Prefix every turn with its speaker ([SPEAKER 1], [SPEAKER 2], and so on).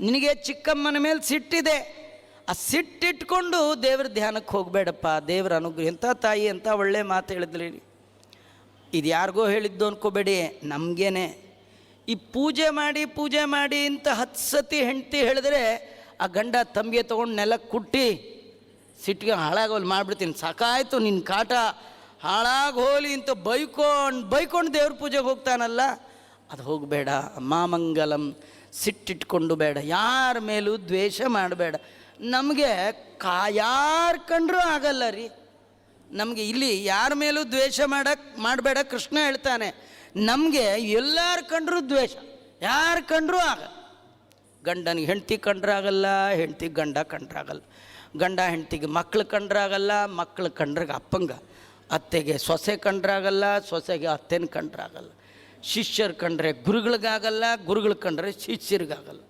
[SPEAKER 1] ನಿನಗೆ ಚಿಕ್ಕಮ್ಮನ ಮೇಲೆ ಸಿಟ್ಟಿದೆ, ಆ ಸಿಟ್ಟಿಟ್ಕೊಂಡು ದೇವ್ರ ಧ್ಯಾನಕ್ಕೆ ಹೋಗಬೇಡಪ್ಪ. ದೇವ್ರ ಅನುಗ್ರಹ. ಎಂಥ ತಾಯಿ ಅಂತ ಒಳ್ಳೆ ಮಾತು ಹೇಳಿದ್ರಿ. ಇದು ಯಾರಿಗೋ ಹೇಳಿದ್ದು ಅನ್ಕೋಬೇಡಿ, ನಮಗೇನೆ. ಈ ಪೂಜೆ ಮಾಡಿ ಅಂತ 10 ಸತಿ ಹೆಂಡ್ತಿ ಹೇಳಿದ್ರೆ ಆ ಗಂಡ ತಮ್ಗೆ ತೊಗೊಂಡು ನೆಲಕ್ಕೆ ಕುಟ್ಟಿ ಸಿಟ್ಟಿಗೆ ಹಾಳಾಗೋಲಿ ಮಾಡಿಬಿಡ್ತೀನಿ, ಸಾಕಾಯಿತು ನಿನ್ನ ಕಾಟ, ಹಾಳಾಗೋಲಿ ಅಂತ ಬೈಕೊಂಡು ದೇವ್ರ ಪೂಜೆಗೆ ಹೋಗ್ತಾನಲ್ಲ, ಅದು ಹೋಗಬೇಡ. ಮಾಮಂಗಲಂ. ಸಿಟ್ಟಿಟ್ಕೊಂಡು ಬೇಡ, ಯಾರ ಮೇಲೂ ದ್ವೇಷ ಮಾಡಬೇಡ. ನಮಗೆ ಯಾರು ಕಂಡ್ರೂ ಆಗಲ್ಲ ರೀ. ನಮಗೆ ಇಲ್ಲಿ ಯಾರ ಮೇಲೂ ದ್ವೇಷ ಮಾಡಬೇಡ ಕೃಷ್ಣ ಹೇಳ್ತಾನೆ. ನಮಗೆ ಎಲ್ಲಾರು ಕಂಡ್ರೂ ದ್ವೇಷ, ಯಾರು ಕಂಡ್ರೂ ಆಗಲ್ಲ. ಗಂಡನಿಗೆ ಹೆಂಡ್ತಿ ಕಂಡ್ರಾಗಲ್ಲ, ಹೆಂಡ್ತಿಗೆ ಗಂಡ ಕಂಡ್ರಾಗಲ್ಲ, ಗಂಡ ಹೆಂಡ್ತಿಗೆ ಮಕ್ಳು ಕಂಡ್ರಾಗಲ್ಲ, ಮಕ್ಳು ಕಂಡ್ರಿಗೆ ಅಪ್ಪಂಗೆ, ಅತ್ತೆಗೆ ಸೊಸೆ ಕಂಡ್ರಾಗಲ್ಲ, ಸೊಸೆಗೆ ಅತ್ತೆನ ಕಂಡ್ರಾಗಲ್ಲ, ಶಿಷ್ಯರು ಕಂಡ್ರೆ ಗುರುಗಳಿಗಾಗಲ್ಲ, ಗುರುಗಳು ಕಂಡ್ರೆ ಶಿಷ್ಯರಿಗಾಗಲ್ಲ.